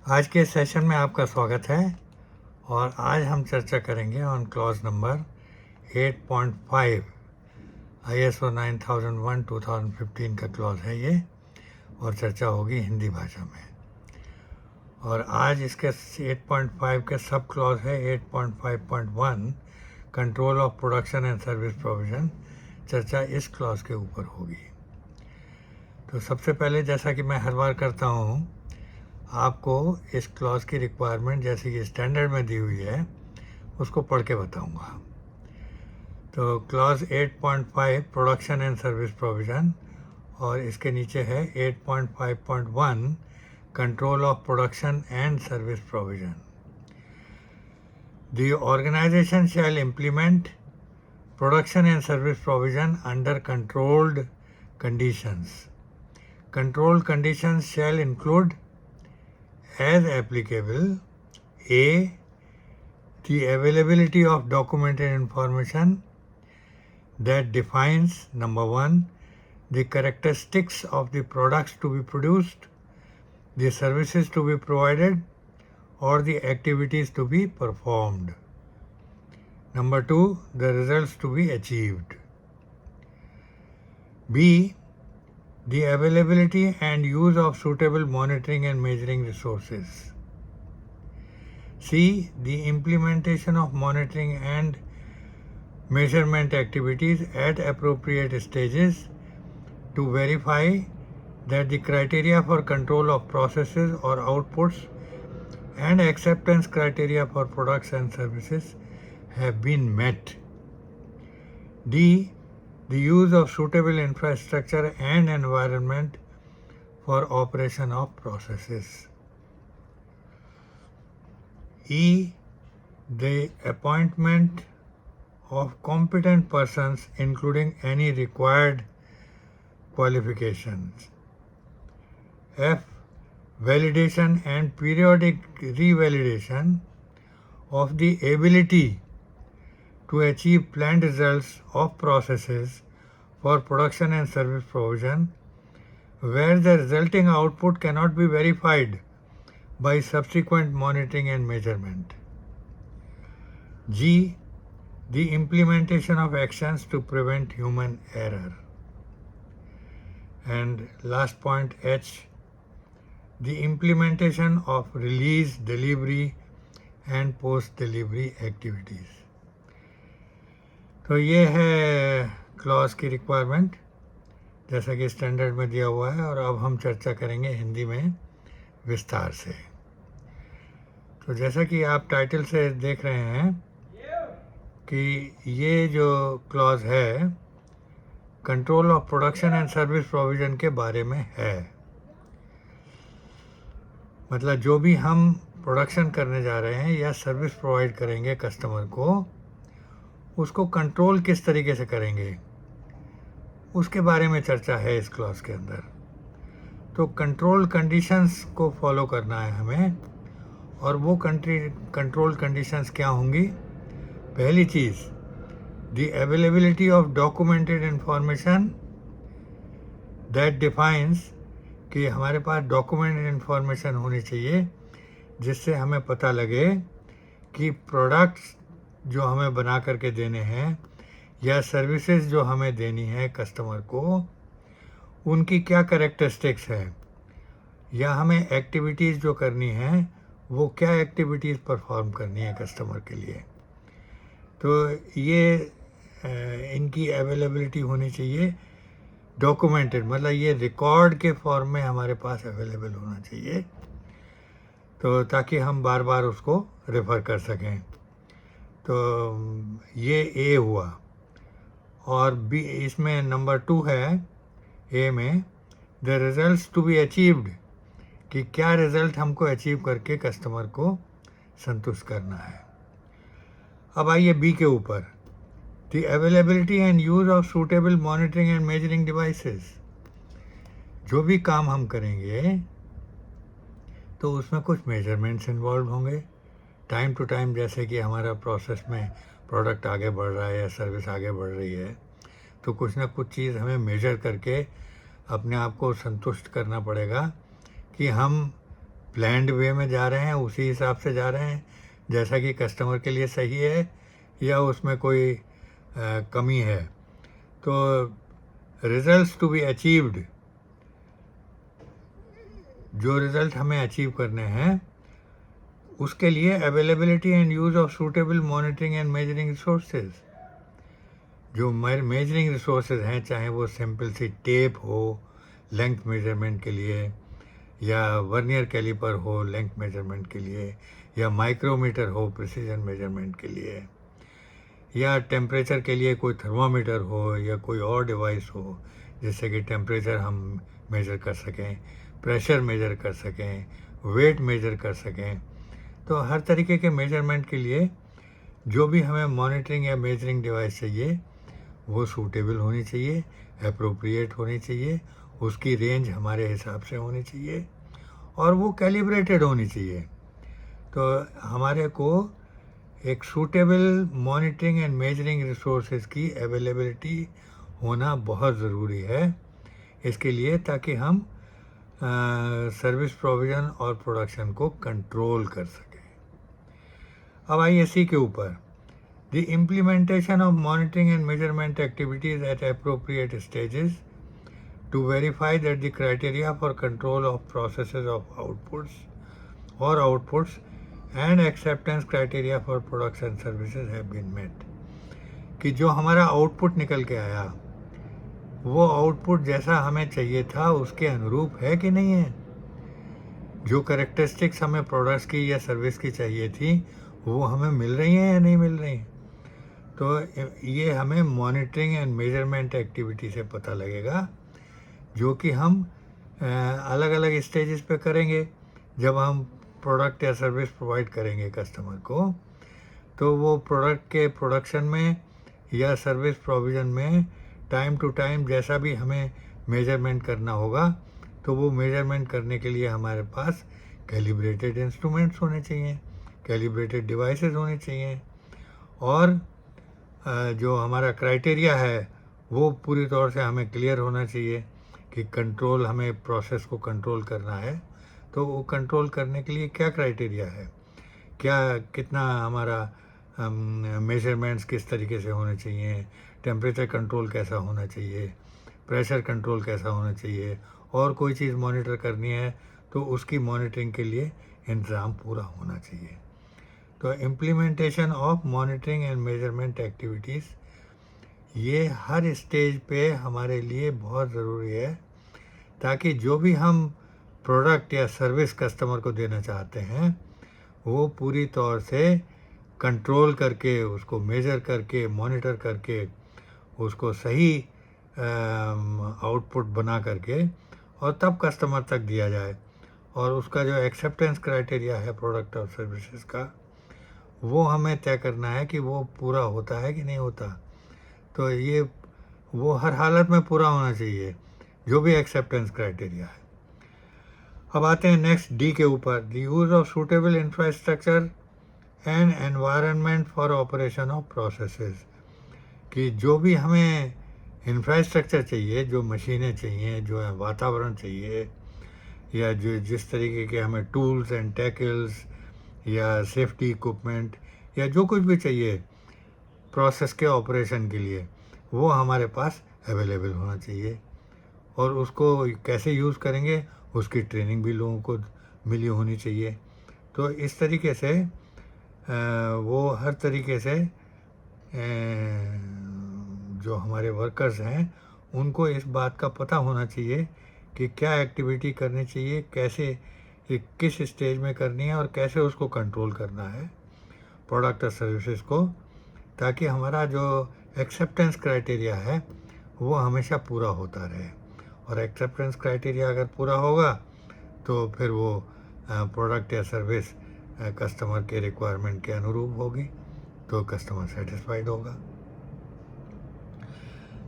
आज के सेशन में आपका स्वागत है और आज हम चर्चा करेंगे ऑन क्लॉज नंबर 8.5 ISO 9001 2015 का क्लॉज है ये, और चर्चा होगी हिंदी भाषा में। और आज इसके 8.5 के सब क्लॉज है 8.5.1 control of production and service provision. चर्चा इस क्लॉज के ऊपर होगी। तो सबसे पहले, जैसा कि मैं हर बार करता हूँ, आपको इस क्लॉज की रिक्वायरमेंट जैसे कि स्टैंडर्ड में दी हुई है उसको पढ़ के बताऊंगा। तो clause 8.5 production and service provision, और इसके नीचे है 8.5.1 control of production and service provision. The organisation shall implement production and service provision under controlled conditions. Controlled conditions shall include, as applicable, A. The availability of documented information that defines, number 1, the characteristics of the products to be produced, the services to be provided, or the activities to be performed. Number 2, the results to be achieved. B. The availability and use of suitable monitoring and measuring resources. C. The implementation of monitoring and measurement activities at appropriate stages to verify that the criteria for control of processes or outputs and acceptance criteria for products and services have been met. D. The use of suitable infrastructure and environment for operation of processes. E. The appointment of competent persons, including any required qualifications. F. Validation and periodic revalidation of the ability to achieve planned results of processes for production and service provision, where the resulting output cannot be verified by subsequent monitoring and measurement. G. The implementation of actions to prevent human error. And last point, H. The implementation of release, delivery and post-delivery activities. तो ये है clause की requirement जैसा कि standard में दिया हुआ है, और अब हम चर्चा करेंगे हिंदी में विस्तार से। तो जैसा कि आप टाइटल से देख रहे हैं कि ये जो क्लॉज है control of production and service provision के बारे में है। मतलब जो भी हम प्रोडक्शन करने जा रहे हैं या सर्विस प्रोवाइड करेंगे कस्टमर को, उसको कंट्रोल किस तरीके से करेंगे उसके बारे में चर्चा है इस क्लॉज के अंदर। तो कंट्रोल कंडीशंस को फॉलो करना है हमें, और वो कंट्रोल कंडीशंस क्या होंगी? पहली चीज़, the availability of documented information that defines, कि हमारे पास डॉक्यूमेंटेड इंफॉर्मेशन होनी चाहिए जिससे हमें पता लगे कि प्रोडक्ट्स जो हमें बना करके देने हैं या सर्विसेज जो हमें देनी है कस्टमर को, उनकी क्या कैरेक्टरिस्टिक्स है, या हमें एक्टिविटीज़ जो करनी है वो क्या एक्टिविटीज़ परफॉर्म करनी है कस्टमर के लिए। तो ये इनकी अवेलेबिलिटी होनी चाहिए डॉक्यूमेंटेड, मतलब ये रिकॉर्ड के फॉर्म में हमारे पास अवेलेबल होना चाहिए, तो ताकि हम बार बार उसको रेफ़र कर सकें। तो ये ए हुआ। और बी, इसमें नंबर 2 है ए में, the results to be achieved, कि क्या रिज़ल्ट हमको अचीव करके कस्टमर को संतुष्ट करना है। अब आइए बी के ऊपर, the availability and use of suitable monitoring and measuring devices. जो भी काम हम करेंगे तो उसमें कुछ मेजरमेंट्स इन्वॉल्व होंगे टाइम टू टाइम, जैसे कि हमारा प्रोसेस में प्रोडक्ट आगे बढ़ रहा है या सर्विस आगे बढ़ रही है, तो कुछ ना कुछ चीज़ हमें मेजर करके अपने आप को संतुष्ट करना पड़ेगा कि हम प्लान्ड वे में जा रहे हैं, उसी हिसाब से जा रहे हैं जैसा कि कस्टमर के लिए सही है, या उसमें कोई कमी है। तो रिजल्ट्स टू बी अचीव्ड, जो रिज़ल्ट हमें अचीव करने हैं उसके लिए availability and use of suitable monitoring and measuring resources, जो मेजरिंग रिसोर्सेज हैं, चाहे वो सिंपल सी टेप हो लेंथ मेजरमेंट के लिए, या वर्नियर कैलिपर हो लेंथ मेजरमेंट के लिए, या माइक्रोमीटर हो प्रिसीजन मेजरमेंट के लिए, या टेम्परेचर के लिए कोई थर्मामीटर हो या कोई और डिवाइस हो जिससे कि टेम्परेचर हम मेज़र कर सकें, प्रेशर मेज़र कर सकें, वेट मेज़र कर सकें। तो हर तरीके के मेजरमेंट के लिए जो भी हमें मॉनिटरिंग या मेजरिंग डिवाइस चाहिए वो सूटेबल होनी चाहिए, अप्रोप्रिएट होनी चाहिए, उसकी रेंज हमारे हिसाब से होनी चाहिए और वो कैलिब्रेटेड होनी चाहिए। तो हमारे को एक suitable monitoring and measuring resources की अवेलेबिलिटी होना बहुत ज़रूरी है इसके लिए, ताकि हम सर्विस प्रोविज़न और प्रोडक्शन को कंट्रोल कर सकें। अब आइए सी के ऊपर, the implementation of monitoring and measurement activities eight appropriate stages to verify that the criteria for control of processes of outputs and acceptance criteria for products and services have been met, कि जो हमारा output निकल के आया वो output जैसा हमें चाहिए था उसके अनुरूप है कि नहीं है, जो करेक्टरिस्टिक्स हमें प्रोडक्ट्स की या सर्विस की चाहिए थी वो हमें मिल रही हैं या नहीं मिल रही। तो ये हमें मॉनिटरिंग एंड मेजरमेंट एक्टिविटी से पता लगेगा, जो कि हम अलग अलग स्टेजेस पे करेंगे। जब हम प्रोडक्ट या सर्विस प्रोवाइड करेंगे कस्टमर को, तो वो प्रोडक्ट के प्रोडक्शन में या सर्विस प्रोविज़न में टाइम टू टाइम जैसा भी हमें मेजरमेंट करना होगा, तो वो मेजरमेंट करने के लिए हमारे पास कैलिब्रेटेड इंस्ट्रूमेंट्स होने चाहिए, कैलिब्रेटेड डिवाइसेस होने चाहिए, और जो हमारा क्राइटेरिया है वो पूरी तौर से हमें क्लियर होना चाहिए कि कंट्रोल, हमें प्रोसेस को कंट्रोल करना है तो वो कंट्रोल करने के लिए क्या क्राइटेरिया है, क्या कितना हमारा मेजरमेंट्स किस तरीके से होने चाहिए, टेम्परेचर कंट्रोल कैसा होना चाहिए, प्रेशर कंट्रोल कैसा होना चाहिए, और कोई चीज़ मॉनिटर करनी है तो उसकी मॉनिटरिंग के लिए इंतज़ाम पूरा होना चाहिए। तो implementation of monitoring and measurement activities ये हर स्टेज पे हमारे लिए बहुत ज़रूरी है, ताकि जो भी हम प्रोडक्ट या सर्विस कस्टमर को देना चाहते हैं वो पूरी तौर से कंट्रोल करके, उसको मेज़र करके, मॉनिटर करके, उसको सही आउटपुट बना करके और तब कस्टमर तक दिया जाए, और उसका जो एक्सेप्टेंस क्राइटेरिया है प्रोडक्ट और सर्विसेज का वो हमें तय करना है कि वो पूरा होता है कि नहीं होता। तो ये वो हर हालत में पूरा होना चाहिए जो भी एक्सेप्टेंस क्राइटेरिया है। अब आते हैं नेक्स्ट डी के ऊपर, the use of suitable infrastructure and environment for operation of processes, कि जो भी हमें इंफ्रास्ट्रक्चर चाहिए, जो मशीनें चाहिए, जो वातावरण चाहिए, या जो जिस तरीके के हमें टूल्स एंड टैकल्स या सेफ्टी इक्विपमेंट या जो कुछ भी चाहिए प्रोसेस के ऑपरेशन के लिए, वो हमारे पास अवेलेबल होना चाहिए, और उसको कैसे यूज़ करेंगे उसकी ट्रेनिंग भी लोगों को मिली होनी चाहिए। तो इस तरीके से वो हर तरीके से जो हमारे वर्कर्स हैं उनको इस बात का पता होना चाहिए कि क्या एक्टिविटी करनी चाहिए, कैसे, किस स्टेज में करनी है और कैसे उसको कंट्रोल करना है प्रोडक्ट और सर्विसेज को, ताकि हमारा जो एक्सेप्टेंस क्राइटेरिया है वो हमेशा पूरा होता रहे। और एक्सेप्टेंस क्राइटेरिया अगर पूरा होगा तो फिर वो प्रोडक्ट या सर्विस कस्टमर के रिक्वायरमेंट के अनुरूप होगी, तो कस्टमर सेटिस्फाइड होगा।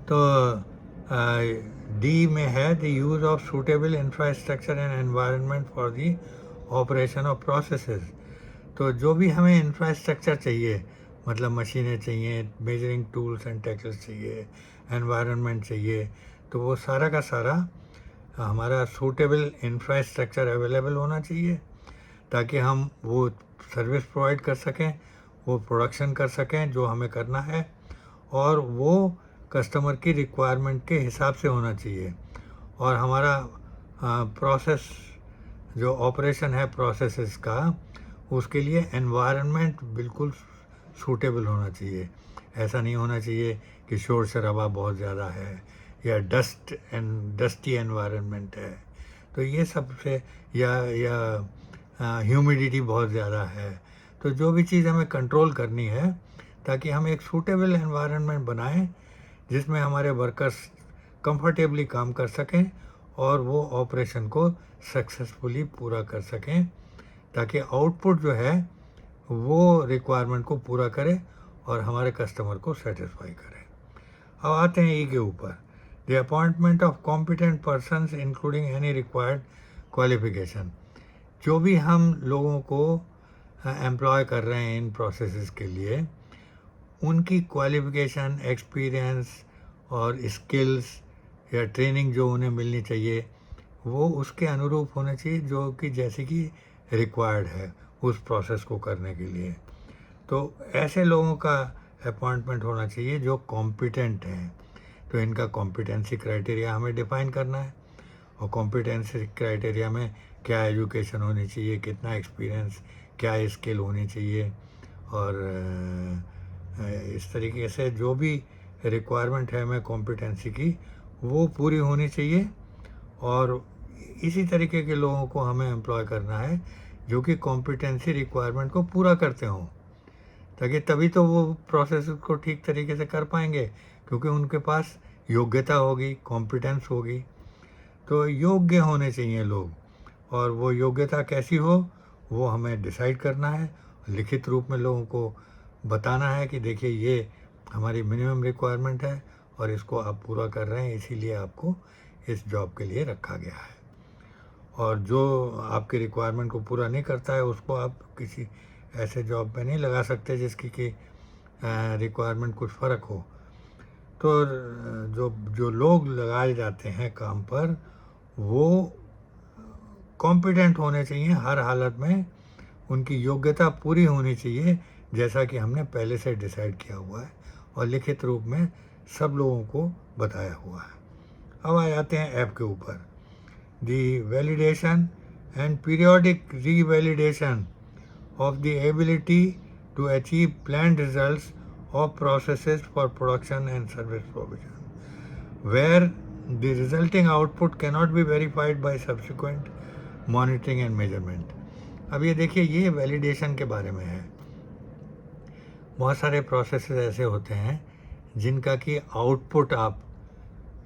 तो डी में है the use of suitable infrastructure and environment for the operation of processes. तो जो भी हमें इंफ्रास्ट्रक्चर चाहिए, मतलब मशीनें चाहिए, मेजरिंग टूल्स एंड टैकल्स चाहिए, एनवायरनमेंट चाहिए, तो वो सारा का सारा हमारा सूटेबल इंफ्रास्ट्रक्चर अवेलेबल होना चाहिए, ताकि हम वो सर्विस प्रोवाइड कर सकें, वो प्रोडक्शन कर सकें जो हमें करना है, और वो कस्टमर की रिक्वायरमेंट के हिसाब से होना चाहिए। और हमारा प्रोसेस जो ऑपरेशन है प्रोसेसेस का, उसके लिए एनवायरनमेंट बिल्कुल सूटेबल होना चाहिए। ऐसा नहीं होना चाहिए कि शोर शराबा बहुत ज़्यादा है या डस्टी एनवायरनमेंट है, तो ये सब से, या ह्यूमिडिटी बहुत ज़्यादा है। तो जो भी चीज़ हमें कंट्रोल करनी है ताकि हम एक सूटेबल एनवायरनमेंट बनाएं जिसमें हमारे वर्कर्स कंफर्टेबली काम कर सकें और वो ऑपरेशन को सक्सेसफुली पूरा कर सकें, ताकि आउटपुट जो है वो रिक्वायरमेंट को पूरा करे और हमारे कस्टमर को सेटिस्फाई करे। अब आते हैं ई के ऊपर, the appointment of competent persons including any required qualification. जो भी हम लोगों को एम्प्लॉय कर रहे हैं इन प्रोसेसेस के लिए, उनकी क्वालिफिकेशन, एक्सपीरियंस और स्किल्स या ट्रेनिंग जो उन्हें मिलनी चाहिए वो उसके अनुरूप होना चाहिए जो कि जैसे कि रिक्वायर्ड है उस प्रोसेस को करने के लिए। तो ऐसे लोगों का अपॉइंटमेंट होना चाहिए जो कॉम्पिटेंट हैं। तो इनका कॉम्पिटेंसी क्राइटेरिया हमें डिफ़ाइन करना है, और कॉम्पिटेंसी क्राइटेरिया में क्या एजुकेशन होनी चाहिए, कितना एक्सपीरियंस, क्या स्किल होनी चाहिए, और इस तरीके से जो भी रिक्वायरमेंट है हमें कॉम्पिटेंसी की वो पूरी होनी चाहिए। और इसी तरीके के लोगों को हमें एम्प्लॉय करना है जो कि कॉम्पिटेंसी रिक्वायरमेंट को पूरा करते हों, ताकि तभी तो वो प्रोसेस को ठीक तरीके से कर पाएंगे, क्योंकि उनके पास योग्यता होगी, कॉम्पिटेंस होगी। तो योग्य होने चाहिए लोग, और वो योग्यता कैसी हो वो हमें डिसाइड करना है, लिखित रूप में लोगों को बताना है कि देखिए ये हमारी मिनिमम रिक्वायरमेंट है और इसको आप पूरा कर रहे हैं, इसीलिए आपको इस जॉब के लिए रखा गया है। और जो आपकी रिक्वायरमेंट को पूरा नहीं करता है उसको आप किसी ऐसे जॉब पे नहीं लगा सकते जिसकी कि रिक्वायरमेंट कुछ फ़र्क हो। तो जो जो लोग लगाए जाते हैं काम पर वो कॉम्पिटेंट होने चाहिए हर हालत में, उनकी योग्यता पूरी होनी चाहिए जैसा कि हमने पहले से डिसाइड किया हुआ है और लिखित रूप में सब लोगों को बताया हुआ है। अब आ जाते हैं ऐप के ऊपर, the validation and periodic revalidation of the ability to achieve planned results of processes for production and service provision, where the resulting output cannot be verified by subsequent monitoring and measurement. अब ये देखिए, ये validation के बारे में है। बहुत सारे प्रोसेसेस ऐसे होते हैं जिनका कि आउटपुट आप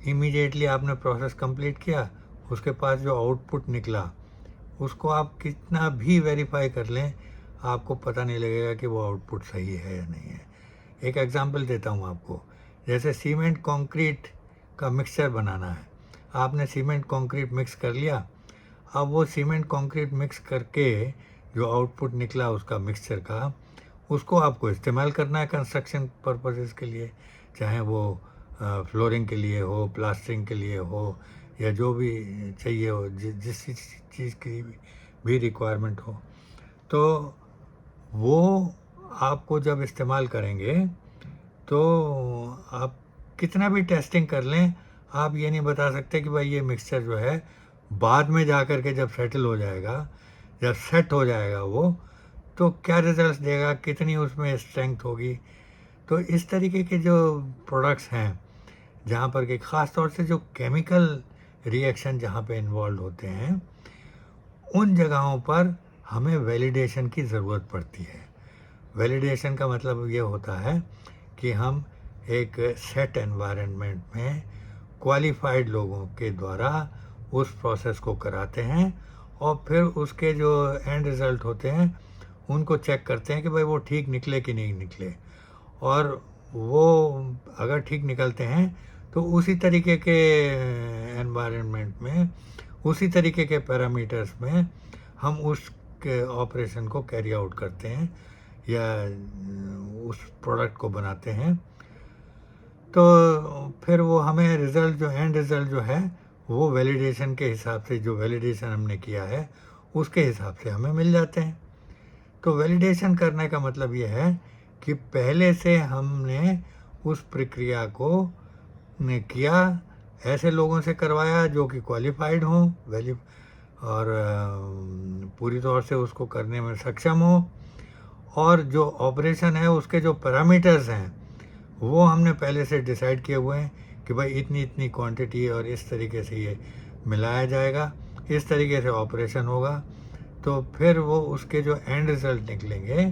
इमीडिएटली आपने प्रोसेस कंप्लीट किया, उसके पास जो आउटपुट निकला उसको आप कितना भी वेरीफाई कर लें आपको पता नहीं लगेगा कि वो आउटपुट सही है या नहीं है। एक एग्जांपल देता हूँ आपको, जैसे सीमेंट कंक्रीट का मिक्सचर बनाना है, आपने सीमेंट कंक्रीट मिक्स कर लिया। अब वो सीमेंट कंक्रीट मिक्स करके जो आउटपुट निकला उसका मिक्सचर का, उसको आपको इस्तेमाल करना है कंस्ट्रक्शन पर्पसेस के लिए, चाहे वो फ्लोरिंग के लिए हो, प्लास्टरिंग के लिए हो, या जो भी चाहिए हो, जिस चीज़ की भी रिक्वायरमेंट हो। तो वो आपको जब इस्तेमाल करेंगे तो आप कितना भी टेस्टिंग कर लें, आप ये नहीं बता सकते कि भाई ये मिक्सचर जो है बाद में जा कर के जब सेटल हो जाएगा, जब सेट हो जाएगा वो, तो क्या रिजल्ट्स देगा, कितनी उसमें स्ट्रेंथ होगी। तो इस तरीके के जो प्रोडक्ट्स हैं जहाँ पर कि ख़ास तौर से जो केमिकल रिएक्शन जहाँ पे इन्वॉल्व होते हैं, उन जगहों पर हमें वैलिडेशन की ज़रूरत पड़ती है। वैलिडेशन का मतलब ये होता है कि हम एक सेट एनवायरनमेंट में क्वालिफाइड लोगों के द्वारा उस प्रोसेस को कराते हैं, और फिर उसके जो एंड रिज़ल्ट होते हैं उनको चेक करते हैं कि भाई वो ठीक निकले कि नहीं निकले। और वो अगर ठीक निकलते हैं तो उसी तरीके के एनवायरनमेंट में, उसी तरीके के पैरामीटर्स में हम उस ऑपरेशन को कैरी आउट करते हैं या उस प्रोडक्ट को बनाते हैं। तो फिर वो हमें रिज़ल्ट जो एंड रिज़ल्ट जो है वो वैलिडेशन के हिसाब से, जो वैलिडेशन हमने किया है उसके हिसाब से हमें मिल जाते हैं। तो वैलिडेशन करने का मतलब ये है कि पहले से हमने उस प्रक्रिया को ने किया, ऐसे लोगों से करवाया जो कि क्वालिफाइड हों, और पूरी तौर से उसको करने में सक्षम हो, और जो ऑपरेशन है उसके जो पैरामीटर्स हैं वो हमने पहले से डिसाइड किए हुए हैं कि भाई इतनी इतनी क्वांटिटी और इस तरीके से ये मिलाया जाएगा, इस तरीके से ऑपरेशन होगा। तो फिर वो उसके जो एंड रिज़ल्ट निकलेंगे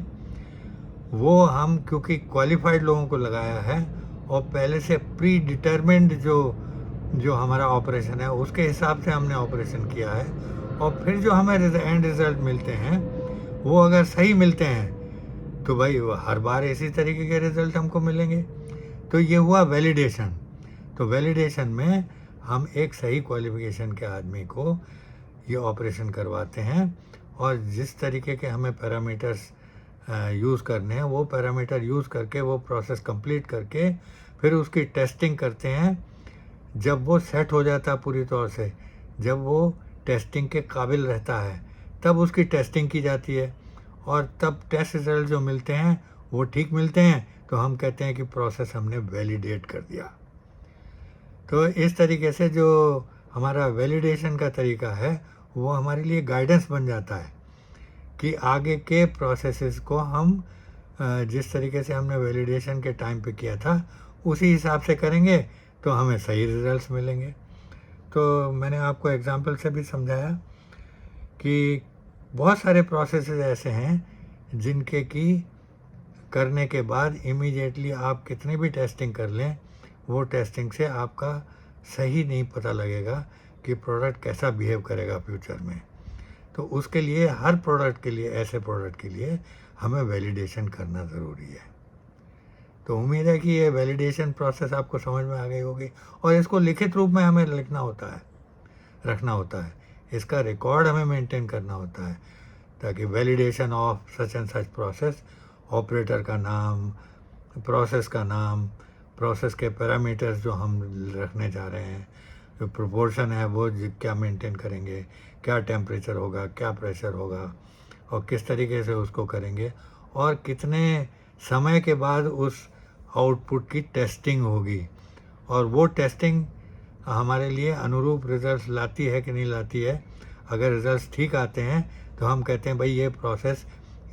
वो हम, क्योंकि क्वालिफाइड लोगों को लगाया है और पहले से प्री डिटरमिन्ड जो हमारा ऑपरेशन है उसके हिसाब से हमने ऑपरेशन किया है, और फिर जो हमें एंड रिज़ल्ट मिलते हैं वो अगर सही मिलते हैं तो भाई हर बार इसी तरीके के रिज़ल्ट हमको मिलेंगे। तो ये हुआ वैलिडेशन। तो वैलिडेशन में हम एक सही क्वालिफिकेशन के आदमी को ये ऑपरेशन करवाते हैं, और जिस तरीके के हमें पैरामीटर्स यूज़ करने हैं वो पैरामीटर यूज़ करके वो प्रोसेस कंप्लीट करके फिर उसकी टेस्टिंग करते हैं। जब वो सेट हो जाता है पूरी तौर से, जब वो टेस्टिंग के काबिल रहता है, तब उसकी टेस्टिंग की जाती है, और तब टेस्ट रिज़ल्ट जो मिलते हैं वो ठीक मिलते हैं तो हम कहते हैं कि प्रोसेस हमने वैलिडेट कर दिया। तो इस तरीके से जो हमारा वैलिडेशन का तरीका है वो हमारे लिए गाइडेंस बन जाता है कि आगे के प्रोसेसेस को हम जिस तरीके से हमने वैलिडेशन के टाइम पे किया था उसी हिसाब से करेंगे तो हमें सही रिजल्ट्स मिलेंगे। तो मैंने आपको एग्जांपल से भी समझाया कि बहुत सारे प्रोसेसेस ऐसे हैं जिनके कि करने के बाद इमीडिएटली आप कितनी भी टेस्टिंग कर लें वो टेस्टिंग से आपका सही नहीं पता लगेगा कि प्रोडक्ट कैसा बिहेव करेगा फ्यूचर में। तो उसके लिए हर प्रोडक्ट के लिए, ऐसे प्रोडक्ट के लिए हमें वैलिडेशन करना ज़रूरी है। तो उम्मीद है कि ये वैलिडेशन प्रोसेस आपको समझ में आ गई होगी, और इसको लिखित रूप में हमें लिखना होता है, रखना होता है, इसका रिकॉर्ड हमें मेंटेन करना होता है, ताकि validation of such and such process, operator का नाम, प्रोसेस का नाम, प्रोसेस के पैरामीटर्स जो हम रखने जा रहे हैं, जो प्रोपोर्शन है वो क्या मेंटेन करेंगे, क्या टेम्परेचर होगा, क्या प्रेशर होगा, और किस तरीके से उसको करेंगे, और कितने समय के बाद उस आउटपुट की टेस्टिंग होगी, और वो टेस्टिंग हमारे लिए अनुरूप रिजल्ट्स लाती है कि नहीं लाती है। अगर रिजल्ट्स ठीक आते हैं तो हम कहते हैं भाई ये प्रोसेस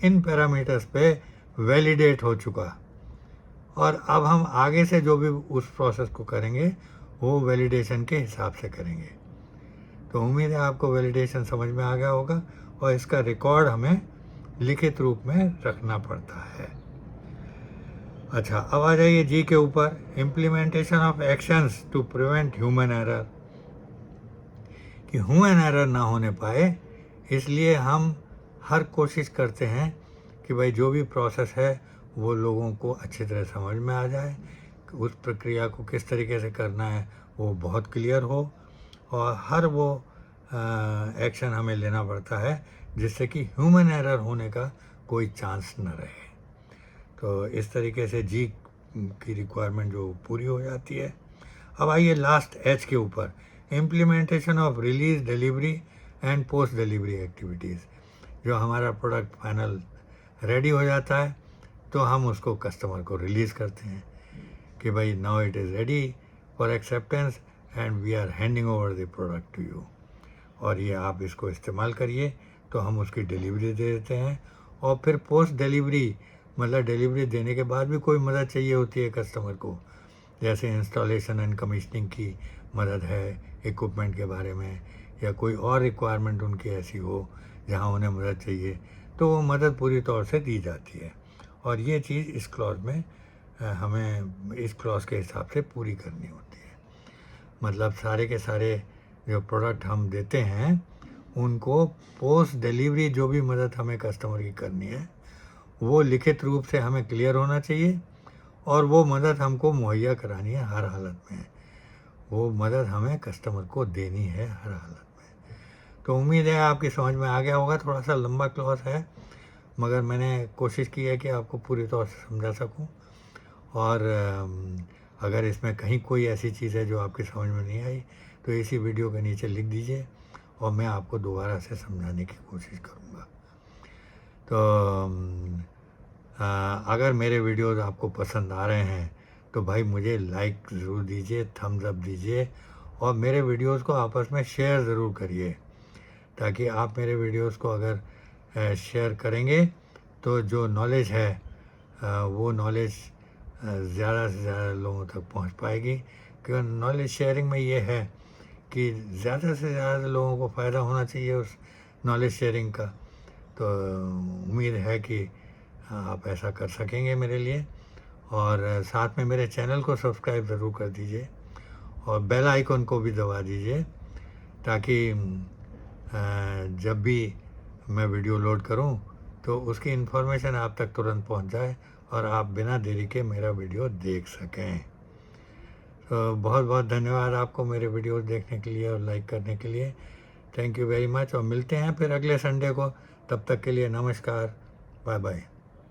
इन पैरामीटर्स पे वैलिडेट हो चुका, और अब हम आगे से जो भी उस प्रोसेस को करेंगे वो वैलिडेशन के हिसाब से करेंगे। तो उम्मीद है आपको वैलिडेशन समझ में आ गया होगा, और इसका रिकॉर्ड हमें लिखित रूप में रखना पड़ता है। अच्छा, अब आ जाइए जी के ऊपर, implementation of actions to prevent human error. कि ह्यूमन एरर ना होने पाए इसलिए हम हर कोशिश करते हैं कि भाई जो भी प्रोसेस है वो लोगों को अच्छी तरह समझ में आ जाए, उस प्रक्रिया को किस तरीके से करना है वो बहुत क्लियर हो, और हर वो एक्शन हमें लेना पड़ता है जिससे कि ह्यूमन एरर होने का कोई चांस न रहे। तो इस तरीके से जी की रिक्वायरमेंट जो पूरी हो जाती है। अब आइए लास्ट एच के ऊपर, implementation of release, delivery and post delivery activities. जो हमारा प्रोडक्ट फाइनल रेडी हो जाता है तो हम उसको कस्टमर को रिलीज़ करते हैं कि भाई now it is ready for acceptance and we are handing over the product to you, और ये आप इसको इस्तेमाल करिए। तो हम उसकी डिलीवरी दे देते हैं, और फिर पोस्ट डिलीवरी मतलब डिलीवरी देने के बाद भी कोई मदद चाहिए होती है कस्टमर को, जैसे इंस्टॉलेशन एंड कमीशनिंग की मदद है, इक्विपमेंट के बारे में, या कोई और रिक्वायरमेंट उनकी ऐसी हो जहां उन्हें मदद चाहिए, तो वो मदद पूरी तौर से दी जाती है। और ये चीज़ इस क्लॉज में हमें इस क्लॉज के हिसाब से पूरी करनी होती है। मतलब सारे के सारे जो प्रोडक्ट हम देते हैं उनको पोस्ट डिलीवरी जो भी मदद हमें कस्टमर की करनी है वो लिखित रूप से हमें क्लियर होना चाहिए, और वो मदद हमको मुहैया करानी है हर हालत में, वो मदद हमें कस्टमर को देनी है हर हालत में। तो उम्मीद है आपकी समझ में आ गया होगा। थोड़ा सा लंबा क्लॉज है मगर मैंने कोशिश की है कि आपको पूरी तौर से समझा सकूं, और अगर इसमें कहीं कोई ऐसी चीज़ है जो आपकी समझ में नहीं आई तो इसी वीडियो के नीचे लिख दीजिए और मैं आपको दोबारा से समझाने की कोशिश करूँगा। तो अगर मेरे वीडियोज़ आपको पसंद आ रहे हैं तो भाई मुझे लाइक ज़रूर दीजिए, थम्स अप दीजिए और मेरे वीडियोज़ को आपस में शेयर ज़रूर करिए, ताकि आप मेरे वीडियोज़ को अगर शेयर करेंगे तो जो नॉलेज है वो नॉलेज ज़्यादा से ज़्यादा लोगों तक पहुंच पाएगी। क्योंकि नॉलेज शेयरिंग में ये है कि ज़्यादा से ज़्यादा लोगों को फ़ायदा होना चाहिए उस नॉलेज शेयरिंग का। तो उम्मीद है कि आप ऐसा कर सकेंगे मेरे लिए, और साथ में मेरे चैनल को सब्सक्राइब ज़रूर कर दीजिए और बेल आइकन को भी दबा दीजिए, ताकि जब भी मैं वीडियो लोड करूं तो उसकी इन्फॉर्मेशन आप तक तुरंत पहुंच जाए और आप बिना देरी के मेरा वीडियो देख सकें। तो बहुत बहुत धन्यवाद आपको मेरे वीडियो देखने के लिए और लाइक करने के लिए। थैंक यू वेरी मच, और मिलते हैं फिर अगले संडे को। तब तक के लिए नमस्कार, बाय बाय।